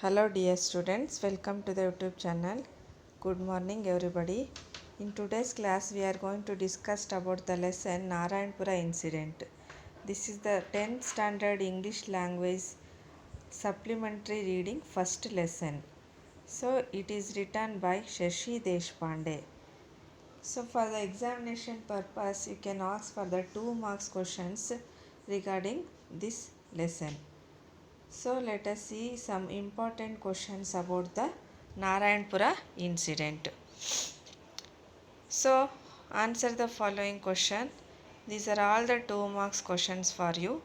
Hello dear students, welcome to the YouTube channel. Good morning everybody. In today's class we are going to discuss about the lesson Narayanpura incident. This is the 10th standard English language supplementary reading first lesson. So it is written by Shashi Deshpande. So for the examination purpose you can ask for the 2 marks questions regarding this lesson. So let us see some important questions about the Narayanpura incident. So answer the following question. These are all the 2 marks questions for you.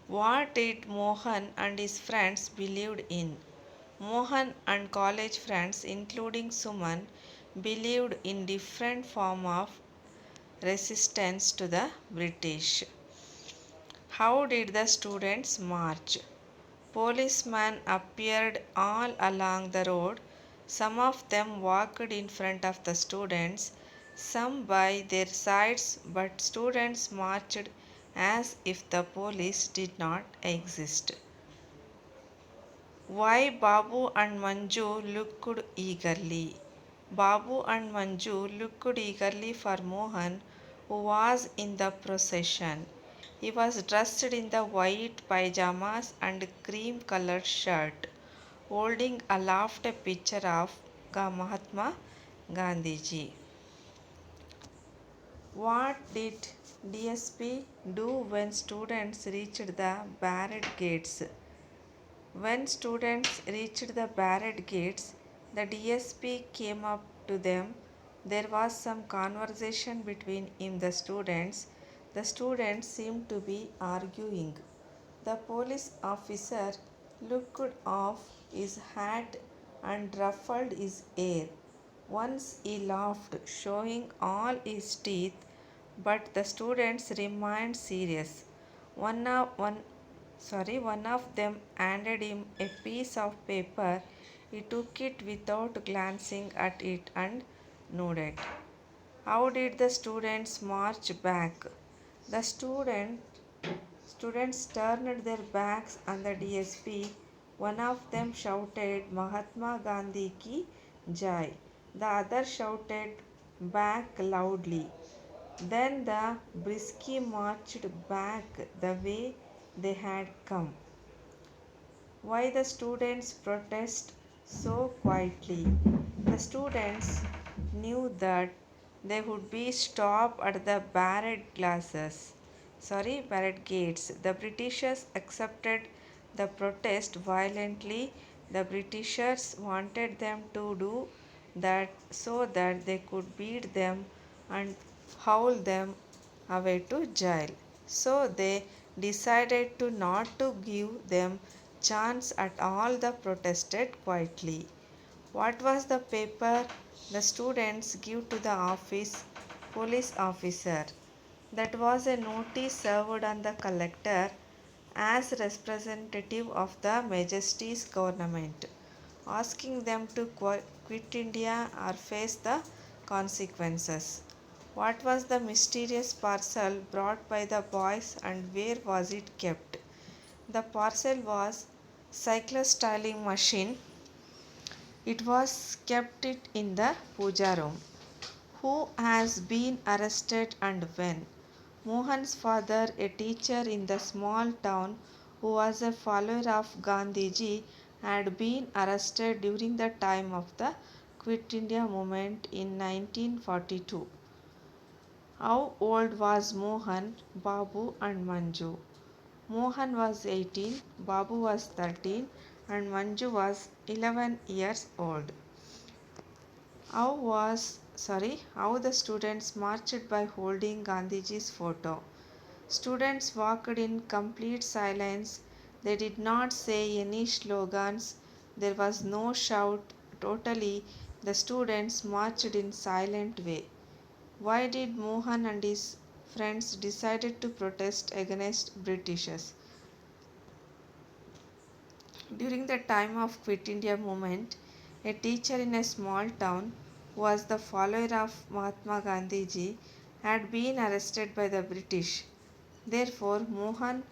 What did Mohan and his friends believed in? Mohan and college friends including Suman believed in different form of resistance to the British. How did the students march? Policemen appeared all along the road. Some of them walked in front of the students, some by their sides, but students marched as if the police did not exist. Why Babu and Manju looked eagerly? Babu and Manju looked eagerly for Mohan, who was in the procession. He was dressed in the white pyjamas and cream colored shirt, holding aloft a picture of Mahatma Gandhiji. What did DSP do when students reached the barricade gates? When students reached the barricade gates, the DSP came up to them. There was some conversation between him and the students. The students seemed to be arguing. The police officer looked off his hat and ruffled his hair. Once he laughed, showing all his teeth, but the students remained serious. One of them handed him a piece of paper. He took it without glancing at it and nodded. How did the students march back? The students turned their backs on the DSP. One of them shouted Mahatma Gandhi ki jai. The other shouted back loudly. Then the Brisky marched back the way they had come. Why the students protest so quietly? The students knew that they would be stopped at the barricade gates. The Britishers accepted the protest violently. The Britishers wanted them to do that so that they could beat them and haul them away to jail. So they decided to not to give them chance at all. The protested quietly. What was the paper the students give to the police officer? That was a notice served on the collector as representative of the Majesty's government, asking them to quit India or face the consequences. What was the mysterious parcel brought by the boys and where was it kept? The parcel was cyclostyling machine. It was kept it in the puja room. Who has been arrested and when? Mohan's father, a teacher in the small town who was a follower of Gandhiji, had been arrested during the time of the Quit India movement in 1942. How old was Mohan, Babu, and Manju? Mohan was 18, Babu was 13, and Manju was 11 years old. How the students marched by holding Gandhiji's photo. Students walked in complete silence. They did not say any slogans. There was no shout. Totally, the students marched in silent way. Why did Mohan and his friends decided to protest against Britishers? During the time of Quit India movement, a teacher in a small town who was the follower of Mahatma Gandhiji had been arrested by the British. Therefore, Mohan,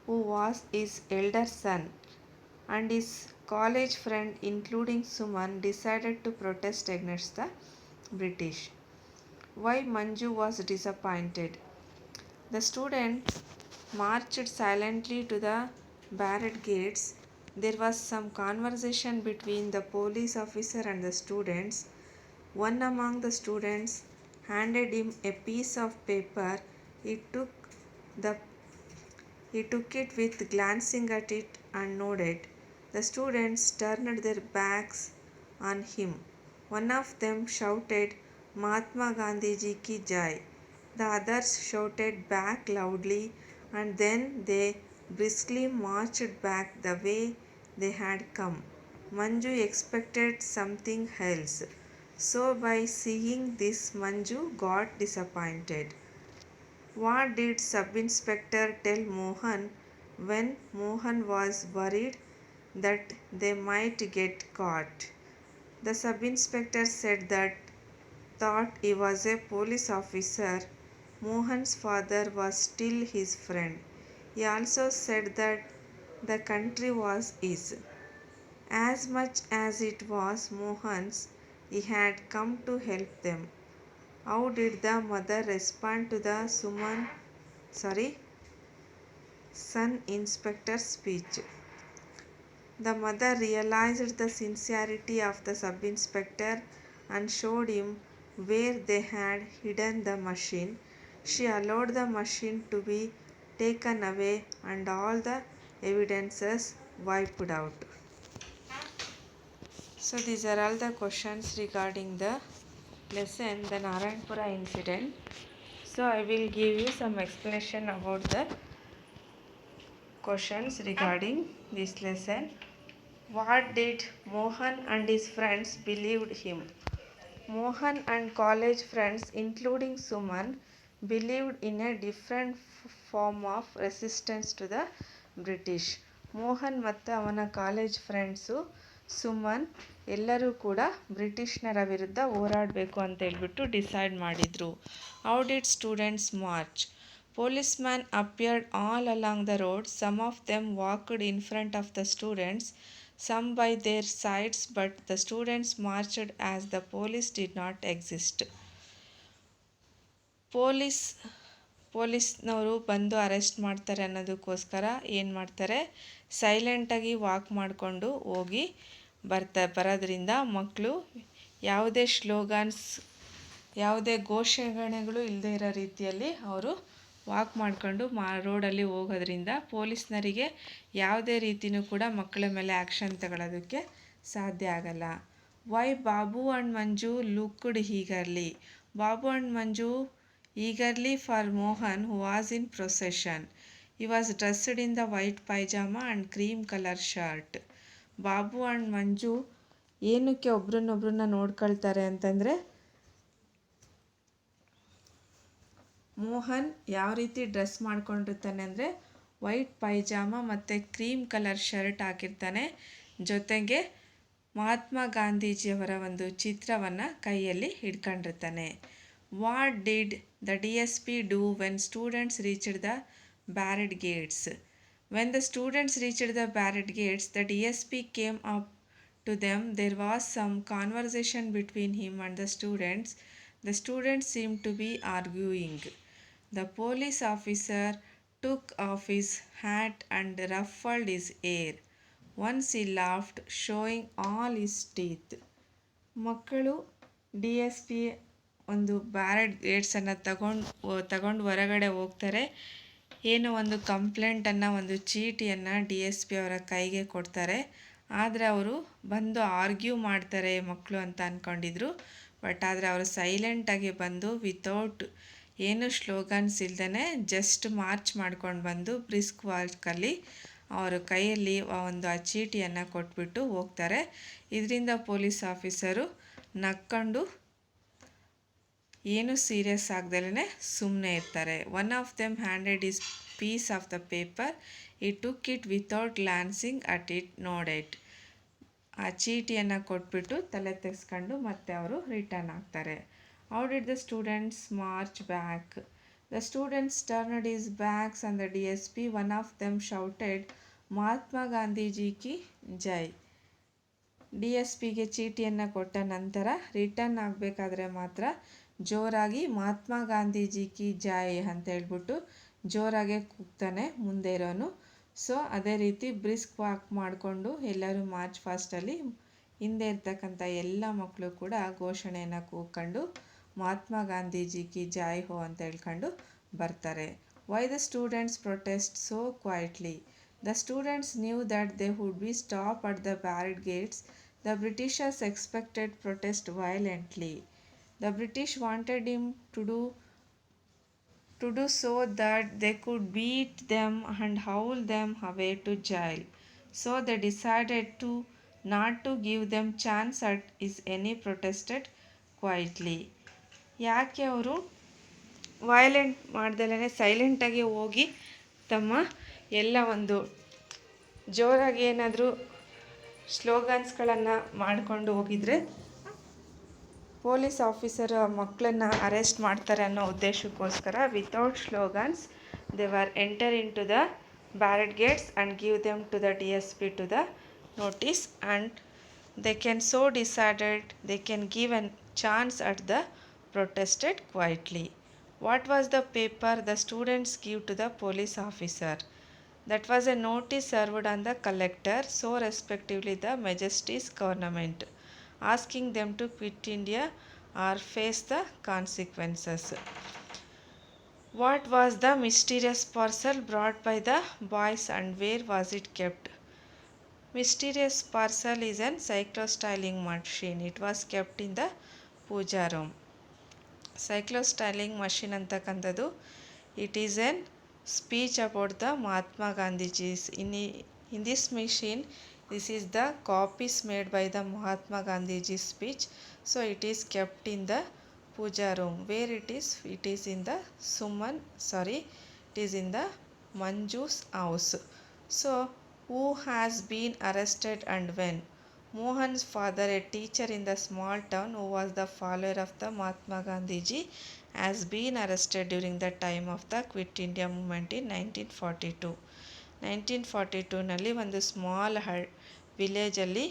who was his elder son, and his college friend, including Suman, decided to protest against the British. Why Manju was disappointed? The students marched silently to the barricade gates. There was some conversation between the police officer and the students. One among the students handed him a piece of paper. He took the he took it with glancing at it and nodded. The students turned their backs on him. One of them shouted, Mahatma Gandhi ji ki jai. The others shouted back loudly, and then they briskly marched back the way they had come. Manju expected something else. So by seeing this, Manju got disappointed. What did Sub-Inspector tell Mohan when Mohan was worried that they might get caught? The Sub-Inspector said that thought he was a police officer. Mohan's father was still his friend. He also said that the country was his. As much as it was Mohan's, he had come to help them. How did the mother respond to the son inspector's speech? The mother realized the sincerity of the sub inspector and showed him where they had hidden the machine. She allowed the machine to be taken away and all the evidences wiped out. So these are all the questions regarding the lesson, the Narayanpura incident. So I will give you some explanation about the questions regarding this lesson. What did Mohan and his friends believed him? Mohan and college friends, including Suman, believed in a different form of resistance to the British. Mohan ಮತ್ತು ಅವನ college friends Suman ಎಲ್ಲರೂ ಕೂಡ ಬ್ರಿಟಿಷ್ನರ ವಿರುದ್ಧ ಹೋರಾಡಬೇಕು ಅಂತ ಹೇಳ್ಬಿಟ್ಟು decide ಮಾಡಿದರು. How did students March? Policemen appeared all along the road. Some of them walked in front of the students, some by their sides, but the students marched as the police did not exist. ಪೊಲೀಸ್ನವರು ಬಂದು arrest ಮಾಡ್ತಾರೆ ಅನ್ನೋದಕ್ಕೋಸ್ಕರ ಏನು ಮಾಡ್ತಾರೆ, ಸೈಲೆಂಟಾಗಿ walk ಮಾಡಿಕೊಂಡು ಹೋಗಿ ಬರೋದ್ರಿಂದ ಮಕ್ಕಳು ಯಾವುದೇ ಸ್ಲೋಗನ್ಸ್, ಯಾವುದೇ ಘೋಷಣೆಗಳು ಇಲ್ಲದೇ ಇರೋ ರೀತಿಯಲ್ಲಿ ಅವರು ವಾಕ್ ಮಾಡಿಕೊಂಡು ರೋಡಲ್ಲಿ ಹೋಗೋದ್ರಿಂದ ಪೊಲೀಸ್ನರಿಗೆ ಯಾವುದೇ ರೀತಿಯೂ ಕೂಡ ಮಕ್ಕಳ ಮೇಲೆ ಆ್ಯಕ್ಷನ್ ತಗೊಳ್ಳೋದಕ್ಕೆ ಸಾಧ್ಯ ಆಗಲ್ಲ. Why Babu and Manju looked eagerly? Babu and Manju eagerly for Mohan, who was in procession. He was dressed in the white pajama and cream color shirt. Babu and Manju ಏನಕ್ಕೆ ಒಬ್ರನ್ನೊಬ್ರನ್ನ ನೋಡ್ಕೊಳ್ತಾರೆ ಅಂತಂದರೆ, ಮೋಹನ್ ಯಾವ ರೀತಿ ಡ್ರೆಸ್ ಮಾಡ್ಕೊಂಡಿರ್ತಾನೆ ಅಂದರೆ ವೈಟ್ ಪೈಜಾಮ ಮತ್ತು ಕ್ರೀಮ್ ಕಲರ್ ಶರ್ಟ್ ಹಾಕಿರ್ತಾನೆ, ಜೊತೆಗೆ ಮಹಾತ್ಮ ಗಾಂಧೀಜಿಯವರ ಒಂದು ಚಿತ್ರವನ್ನು ಕೈಯಲ್ಲಿ ಹಿಡ್ಕೊಂಡಿರ್ತಾನೆ. What did the DSP do when students reached the barricade gates? When the students reached the barricade gates, the DSP came up to them. There was some conversation between him and the students. The students seemed to be arguing. The police officer took off his hat and ruffled his hair. Once he laughed, showing all his teeth. ಮಕ್ಕಳು DSP ಒಂದು ಬ್ಯಾರಿಡ್ ಗೇಟ್ಸನ್ನು ತಗೊಂಡು ಹೊರಗಡೆ ಹೋಗ್ತಾರೆ. ಏನೋ ಒಂದು ಕಂಪ್ಲೇಂಟನ್ನು, ಒಂದು ಚೀಟಿಯನ್ನು DSP ಅವರ ಕೈಗೆ ಕೊಡ್ತಾರೆ. ಆದರೆ ಅವರು ಬಂದು ಆರ್ಗ್ಯೂ ಮಾಡ್ತಾರೆ ಮಕ್ಕಳು ಅಂತ ಅಂದ್ಕೊಂಡಿದ್ರು. ಬಟ್ ಆದರೆ ಅವರು ಸೈಲೆಂಟಾಗಿ ಬಂದು ವಿತೌಟ್ ಏನು ಸ್ಲೋಗನ್ಸ್ ಇಲ್ದೇ ಜಸ್ಟ್ ಮಾರ್ಚ್ ಮಾಡ್ಕೊಂಡು ಬಂದು ಬ್ರಿಸ್ಕ್ ವಾಕಲ್ಲಿ ಅವರ ಕೈಯಲ್ಲಿ ಒಂದು ಆ ಚೀಟಿಯನ್ನು ಕೊಟ್ಬಿಟ್ಟು ಹೋಗ್ತಾರೆ. ಇದರಿಂದ ಪೊಲೀಸ್ ಆಫೀಸರು ನಕ್ಕೊಂಡು ಏನು ಸೀರಿಯಸ್ ಆಗ್ದಲೇ ಸುಮ್ಮನೆ ಇರ್ತಾರೆ. One of them handed is piece of the paper. He took it without glancing at it, nodded. ಆ ಚೀಟಿಯನ್ನು ಕೊಟ್ಬಿಟ್ಟು ತಲೆ ತೆಗೆಸ್ಕೊಂಡು ಮತ್ತೆ ಅವರು ರಿಟರ್ನ್ ಆಗ್ತಾರೆ. How did the students march back? The students turned his backs on the DSP. One of them shouted, Mahatma Gandhiji ಕಿ ಜೈ. DSPಗೆ ಚೀಟಿಯನ್ನು ಕೊಟ್ಟ ನಂತರ ರಿಟರ್ನ್ ಆಗಬೇಕಾದ್ರೆ ಮಾತ್ರ ಜೋರಾಗಿ ಮಹಾತ್ಮ ಗಾಂಧೀಜಿ ಕಿ ಜೈ ಅಂತ ಹೇಳ್ಬಿಟ್ಟು ಜೋರಾಗೆ ಕೂಗ್ತಾನೆ ಮುಂದೆ ಇರೋನು. ಸೊ ಅದೇ ರೀತಿ ಬ್ರಿಸ್ಕ್ ವಾಕ್ ಮಾಡಿಕೊಂಡು ಎಲ್ಲರೂ ಮಾರ್ಚ್ ಫಾಸ್ಟಲ್ಲಿ ಹಿಂದೆ ಇರ್ತಕ್ಕಂಥ ಎಲ್ಲ ಮಕ್ಕಳು ಕೂಡ ಘೋಷಣೆಯನ್ನು ಕೂಗ್ಕೊಂಡು ಮಹಾತ್ಮ ಗಾಂಧೀಜಿ ಕಿ ಜೈ ಹೋ ಅಂತ ಹೇಳ್ಕೊಂಡು ಬರ್ತಾರೆ. Why the students protest so quietly. The students knew that they would be stopped at the barricade gates. The Britishers expected protest violently. The British wanted him to do so that they could beat them and haul them away to jail. So they decided not to give them chance at any protested quietly. ಯಾಕೆ ಅವರು violent ಮಾಡ್ದಲೇ ಸೈಲೆಂಟಾಗಿ ಹೋಗಿ ತಮ್ಮ ಎಲ್ಲ ಒಂದು ಜೋರಾಗಿ ಏನಾದರೂ ಸ್ಲೋಗನ್ಸ್ಗಳನ್ನು ಮಾಡಿಕೊಂಡು ಹೋಗಿದ್ರೆ ಪೊಲೀಸ್ ಆಫೀಸರ್ ಮಕ್ಕಳನ್ನು ಅರೆಸ್ಟ್ ಮಾಡ್ತಾರೆ ಅನ್ನೋ ಉದ್ದೇಶಕ್ಕೋಸ್ಕರ without slogans they were enter in to the barred gates and give them to the DSP to the notice and they can so decided they can give an chance at the protested quietly. What was the paper the students give to the police officer? That was a notice served on the collector, so respectively the Majesty's government, asking them to quit India or face the consequences. What was the mysterious parcel brought by the boys and where was it kept? Mysterious parcel is an cyclostyling machine. It was kept in the puja room. Cyclostyling machine ಅಂತಕ್ಕಂಥದ್ದು it is an speech about the Mahatma Gandhiji's. In this machine this is the copies made by the Mahatma Gandhiji speech. So it is kept in the puja room. Where it is in the it is in the Manju's house. So who has been arrested and when? Mohan's father, a teacher in the small town who was the follower of the Mahatma Gandhiji, has been arrested during the time of the Quit India movement in 1942. 1942ನಲ್ಲಿ ಒಂದು small ವಿಲೇಜಲ್ಲಿ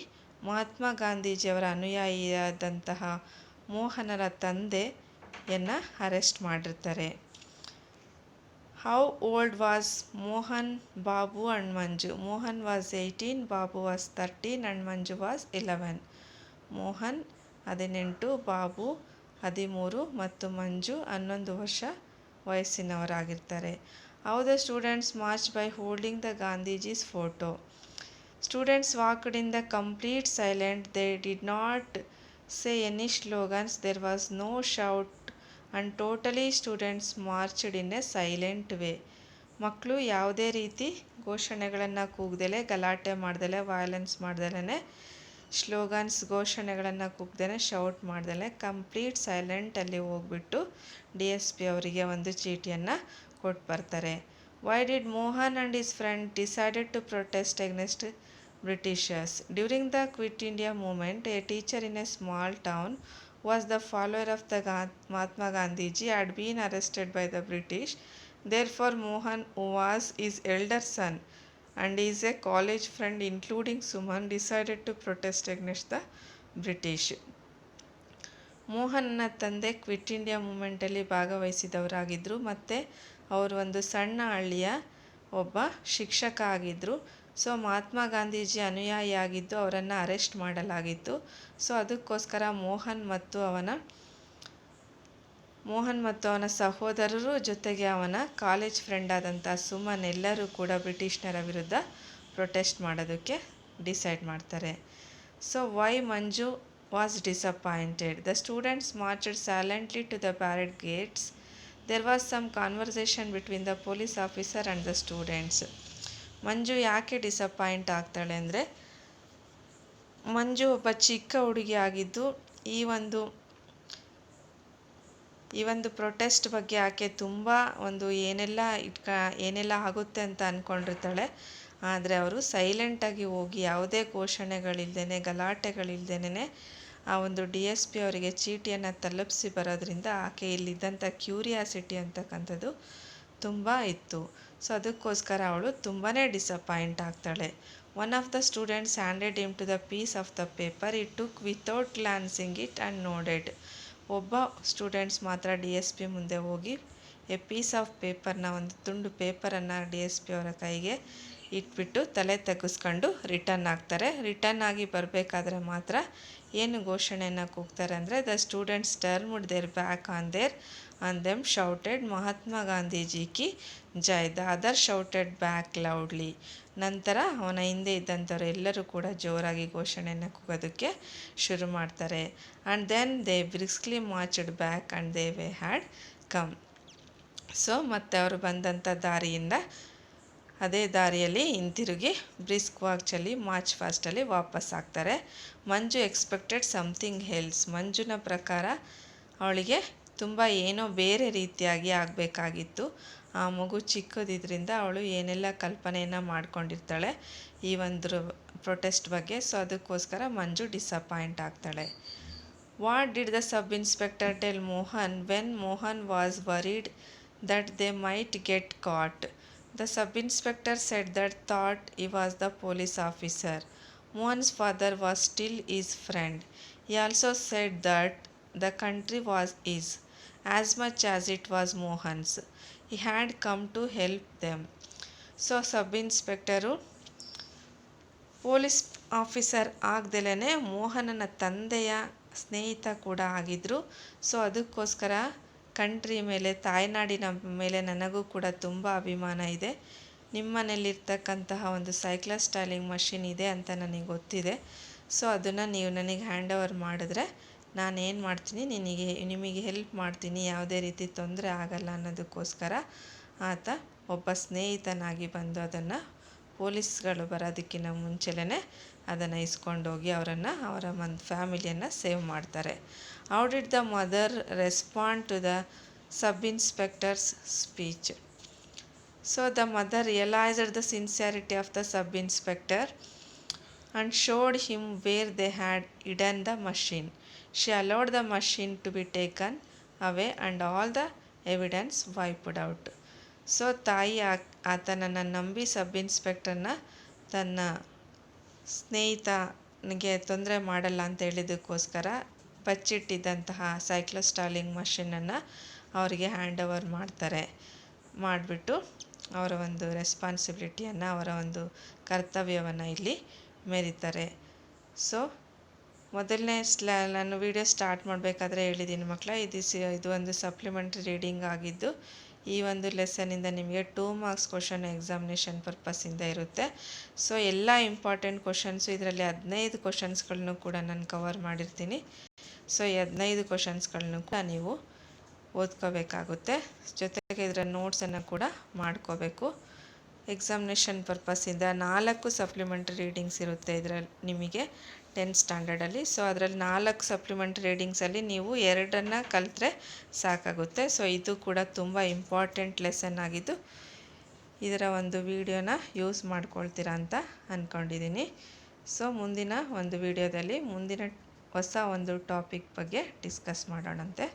Mahatma ಗಾಂಧೀಜಿಯವರ ಅನುಯಾಯಿಯಾದಂತಹ ಮೋಹನರ ತಂದೆಯನ್ನು arrest ಮಾಡಿರ್ತಾರೆ. How old was Mohan, Babu and Manju? Mohan was 18, Babu was 13 and Manju was 11. Mohan 18, Babu 13 ಮತ್ತು ಮಂಜು 11 ವರ್ಷ ವಯಸ್ಸಿನವರಾಗಿರ್ತಾರೆ. How the students marched by holding the Gandhiji's photo. Students walked in the complete silence. They did not say any slogans. There was no shout and totally students marched in a silent way. ಮಕ್ಕಳು ಯಾವುದೇ ರೀತಿ ಘೋಷಣೆಗಳನ್ನು ಕೂಗ್ದಲೇ, ಗಲಾಟೆ ಮಾಡ್ದಲೇ, violence ಮಾಡ್ದಲೇ, slogans ಘೋಷಣೆಗಳನ್ನು ಕೂಗ್ದೇ, shout ಮಾಡ್ದಲೇ complete ಸೈಲೆಂಟಲ್ಲಿ ಹೋಗ್ಬಿಟ್ಟು DSP ಅವರಿಗೆ ಒಂದು ಚೀಟಿಯನ್ನು ಕೊಟ್ಟು ಬರ್ತಾರೆ. Why did Mohan and his friend decided to protest against Britishers? During the Quit India movement, a teacher in a small town was the follower of the Mahatma Gandhiji had been arrested by the British. Therefore, Mohan, who was his elder son and is a college friend including Suman, decided to protest against the British. ಮೋಹನ್ನ ತಂದೆ quit India ಮೂಮೆಂಟಲ್ಲಿ ಭಾಗವಹಿಸಿದವರಾಗಿದ್ದರು ಮತ್ತು ಅವರು ಒಂದು ಸಣ್ಣ ಹಳ್ಳಿಯ ಒಬ್ಬ ಶಿಕ್ಷಕ ಆಗಿದ್ದರು. ಸೊ ಮಹಾತ್ಮ ಗಾಂಧೀಜಿ ಅನುಯಾಯಿಯಾಗಿದ್ದು ಅವರನ್ನು ಅರೆಸ್ಟ್ ಮಾಡಲಾಗಿತ್ತು. ಸೊ ಅದಕ್ಕೋಸ್ಕರ ಮೋಹನ್ ಮತ್ತು ಅವನ ಸಹೋದರರು ಜೊತೆಗೆ ಅವನ ಕಾಲೇಜ್ ಫ್ರೆಂಡ್ ಆದಂಥ ಸುಮನ್ ಎಲ್ಲರೂ ಕೂಡ ಬ್ರಿಟಿಷ್ನರ ವಿರುದ್ಧ ಪ್ರೊಟೆಸ್ಟ್ ಮಾಡೋದಕ್ಕೆ ಡಿಸೈಡ್ ಮಾಡ್ತಾರೆ. So why Manju was disappointed? The students marched silently to the barred gates. There was some conversation between the police officer and the students. Manju ಯಾಕೆ ಡಿಸಪಾಯಿಂಟ್ ಆಗ್ತಾಳೆ ಅಂದರೆ, ಮಂಜು ಒಬ್ಬ ಚಿಕ್ಕ ಹುಡುಗಿ ಆಗಿದ್ದು ಈ ಒಂದು ಪ್ರೊಟೆಸ್ಟ್ ಬಗ್ಗೆ ಆಕೆ ತುಂಬ ಒಂದು ಏನೆಲ್ಲ ಆಗುತ್ತೆ ಅಂತ ಅಂದ್ಕೊಂಡಿರ್ತಾಳೆ. ಆದರೆ ಅವರು ಸೈಲೆಂಟಾಗಿ ಹೋಗಿ ಯಾವುದೇ ಘೋಷಣೆಗಳಿಲ್ದೇ, ಗಲಾಟೆಗಳಿಲ್ದೇ ಆ ಒಂದು DSP ಅವರಿಗೆ ಚೀಟಿಯನ್ನು ತಲುಪಿಸಿ ಬರೋದ್ರಿಂದ ಆಕೆ ಇಲ್ಲಿದ್ದಂಥ ಕ್ಯೂರಿಯಾಸಿಟಿ ಅಂತಕ್ಕಂಥದ್ದು ತುಂಬ ಇತ್ತು. ಸೊ ಅದಕ್ಕೋಸ್ಕರ ಅವಳು ತುಂಬಾ ಡಿಸಪಾಯಿಂಟ್ ಆಗ್ತಾಳೆ. One of the students handed him to the piece of the paper. It took without glancing it and nodded. ಒಬ್ಬ ಸ್ಟೂಡೆಂಟ್ಸ್ ಮಾತ್ರ ಡಿ ಎಸ್ ಪಿ ಮುಂದೆ ಹೋಗಿ ಎ ಪೀಸ್ ಆಫ್ ಪೇಪರ್ನ, ಒಂದು ತುಂಡು ಪೇಪರನ್ನು ಡಿ ಎಸ್ ಪಿ ಅವರ ಕೈಗೆ ಇಟ್ಬಿಟ್ಟು ತಲೆ ತೆಗೆಸ್ಕೊಂಡು ರಿಟರ್ನ್ ಆಗ್ತಾರೆ. ರಿಟರ್ನ್ ಆಗಿ ಬರಬೇಕಾದ್ರೆ ಮಾತ್ರ ಏನು ಘೋಷಣೆಯನ್ನು ಕೂಗ್ತಾರೆ ಅಂದರೆ, the students turned their back on them shouted Mahatma Gandhiji ಕಿ ಜೈ. The other shouted back loudly. ನಂತರ ಅವನ ಹಿಂದೆ ಇದ್ದಂಥವ್ರು ಎಲ್ಲರೂ ಕೂಡ ಜೋರಾಗಿ ಘೋಷಣೆಯನ್ನು ಕೂಗೋದಕ್ಕೆ ಶುರು ಮಾಡ್ತಾರೆ. And then they briskly marched back and they way had come. So ಮತ್ತು ಅವರು ಬಂದಂಥ ದಾರಿಯಿಂದ ಅದೇ ದಾರಿಯಲ್ಲಿ ಹಿಂತಿರುಗಿ ಬ್ರಿಸ್ಕ್ ವಾಚಲ್ಲಿ ಮಾರ್ಚ್ ಫಾಸ್ಟಲ್ಲಿ ವಾಪಸ್ ಆಗ್ತಾರೆ. ಮಂಜು ಎಕ್ಸ್ಪೆಕ್ಟೆಡ್ ಸಮಥಿಂಗ್ ಎಲ್ಸ್. ಮಂಜುನ ಪ್ರಕಾರ ಅವಳಿಗೆ ತುಂಬ ಏನೋ ಬೇರೆ ರೀತಿಯಾಗಿ ಆಗಬೇಕಾಗಿತ್ತು. ಆ ಮಗು ಚಿಕ್ಕದಿದ್ದರಿಂದ ಅವಳು ಏನೆಲ್ಲ ಕಲ್ಪನೆಯನ್ನು ಮಾಡ್ಕೊಂಡಿರ್ತಾಳೆ ಈ ಒಂದು ಪ್ರೊಟೆಸ್ಟ್ ಬಗ್ಗೆ. ಸೊ ಅದಕ್ಕೋಸ್ಕರ ಮಂಜು ಡಿಸಪಾಯಿಂಟ್ ಆಗ್ತಾಳೆ. What did the sub inspector tell Mohan when Mohan was worried that they might get caught? The sub-inspector said that thought he was the police officer. Mohan's father was still his friend. He also said that the country was his, as much as it was Mohan's. He had come to help them. So sub-inspector police officer ಆಗ್ದಲೇ ಮೋಹನನ ತಂದೆಯ ಸ್ನೇಹಿತ ಕೂಡ ಆಗಿದ್ದರು. So ಅದಕ್ಕೋಸ್ಕರ country ಮೇಲೆ, ತಾಯ್ನಾಡಿನ ಮೇಲೆ ನನಗೂ ಕೂಡ ತುಂಬ ಅಭಿಮಾನ ಇದೆ. ನಿಮ್ಮ ಮನೇಲಿರ್ತಕ್ಕಂತಹ ಒಂದು ಸೈಕ್ಲೋ ಸ್ಟೈಲಿಂಗ್ ಮಷಿನ್ ಇದೆ ಅಂತ ನನಗೆ ಗೊತ್ತಿದೆ. ಸೊ ಅದನ್ನು ನೀವು ನನಗೆ ಹ್ಯಾಂಡ್ ಓವರ್ ಮಾಡಿದ್ರೆ ನಾನೇನು ಮಾಡ್ತೀನಿ, ನಿಮಗೆ ಹೆಲ್ಪ್ ಮಾಡ್ತೀನಿ, ಯಾವುದೇ ರೀತಿ ತೊಂದರೆ ಆಗಲ್ಲ ಅನ್ನೋದಕ್ಕೋಸ್ಕರ ಆತ ಒಬ್ಬ ಸ್ನೇಹಿತನಾಗಿ ಬಂದು ಅದನ್ನು ಪೊಲೀಸ್ಗಳು ಬರೋದಕ್ಕಿಂತ ಮುಂಚೆಲೇ ಅದನ್ನು ಇಸ್ಕೊಂಡೋಗಿ ಅವರ ಒಂದು ಫ್ಯಾಮಿಲಿಯನ್ನು ಸೇವ್ ಮಾಡ್ತಾರೆ. How did the mother respond to the sub inspector's speech? So the mother realised the sincerity of the sub inspector and showed him where they had hidden the machine. She allowed the machine to be taken away and all the evidence wiped out. So ತಾಯಿ ಆತನನ್ನು ನಂಬಿ ಸಬ್ ಇನ್ಸ್ಪೆಕ್ಟರ್ನ ತನ್ನ ಸ್ನೇಹಿತನಿಗೆ ತೊಂದರೆ ಮಾಡಲ್ಲ ಅಂತ ಹೇಳಿದ್ದಕ್ಕೋಸ್ಕರ ಬಚ್ಚಿಟ್ಟಿದ್ದಂತಹ cyclo stalling ಮಷಿನನ್ನು ಅವರಿಗೆ hand over ಮಾಡ್ತಾರೆ. ಮಾಡಿಬಿಟ್ಟು ಅವರ ಒಂದು ರೆಸ್ಪಾನ್ಸಿಬಿಲಿಟಿಯನ್ನು, ಅವರ ಒಂದು ಕರ್ತವ್ಯವನ್ನು ಇಲ್ಲಿ ಮೆರೀತಾರೆ. ಸೊ ಮೊದಲನೇ ನಾನು ವಿಡಿಯೋ ಸ್ಟಾರ್ಟ್ ಮಾಡಬೇಕಾದ್ರೆ ಹೇಳಿದ್ದೀನಿ ಮಕ್ಕಳ, ಇದು ಒಂದು ಸಪ್ಲಿಮೆಂಟ್ರಿ ರೀಡಿಂಗ್ ಆಗಿದ್ದು ಈ ಒಂದು ಲೆಸನಿಂದ ನಿಮಗೆ 2 ಮಾರ್ಕ್ಸ್ ಕ್ವಶನ್ ಎಕ್ಸಾಮಿನೇಷನ್ ಪರ್ಪಸ್ಸಿಂದ ಇರುತ್ತೆ. ಸೊ ಎಲ್ಲ ಇಂಪಾರ್ಟೆಂಟ್ ಕ್ವಶನ್ಸು ಇದರಲ್ಲಿ 15 ಕ್ವಶನ್ಸ್ಗಳನ್ನು ಕೂಡ ನಾನು ಕವರ್ ಮಾಡಿರ್ತೀನಿ. ಸೊ ಈ 15 ಕ್ವಶನ್ಸ್ಗಳನ್ನು ಕೂಡ ನೀವು ಓದ್ಕೋಬೇಕಾಗುತ್ತೆ. ಜೊತೆಗೆ ಇದರ ನೋಟ್ಸನ್ನು ಕೂಡ ಮಾಡ್ಕೋಬೇಕು. ಎಕ್ಸಾಮಿನೇಷನ್ ಪರ್ಪಸ್ಸಿಂದ 4 ಸಪ್ಲಿಮೆಂಟ್ರಿ ರೀಡಿಂಗ್ಸ್ ಇರುತ್ತೆ ಇದರಲ್ಲಿ ನಿಮಗೆ 10th ಸ್ಟ್ಯಾಂಡರ್ಡಲ್ಲಿ. ಸೊ ಅದರಲ್ಲಿ 4 ಸಪ್ಲಿಮೆಂಟ್ರಿ ರೀಡಿಂಗ್ಸಲ್ಲಿ ನೀವು 2 ಕಲಿತ್ರೆ ಸಾಕಾಗುತ್ತೆ. ಸೊ ಇದು ಕೂಡ ತುಂಬ ಇಂಪಾರ್ಟೆಂಟ್ ಲೆಸನ್ ಆಗಿದ್ದು ಇದರ ಒಂದು ವಿಡಿಯೋನ ಯೂಸ್ ಮಾಡ್ಕೊಳ್ತೀರಾ ಅಂತ ಅಂದ್ಕೊಂಡಿದ್ದೀನಿ. ಸೊ ಮುಂದಿನ ಒಂದು ವಿಡಿಯೋದಲ್ಲಿ ಮುಂದಿನ ಹೊಸ ಒಂದು ಟಾಪಿಕ್ ಬಗ್ಗೆ ಡಿಸ್ಕಸ್ ಮಾಡೋಣಂತೆ.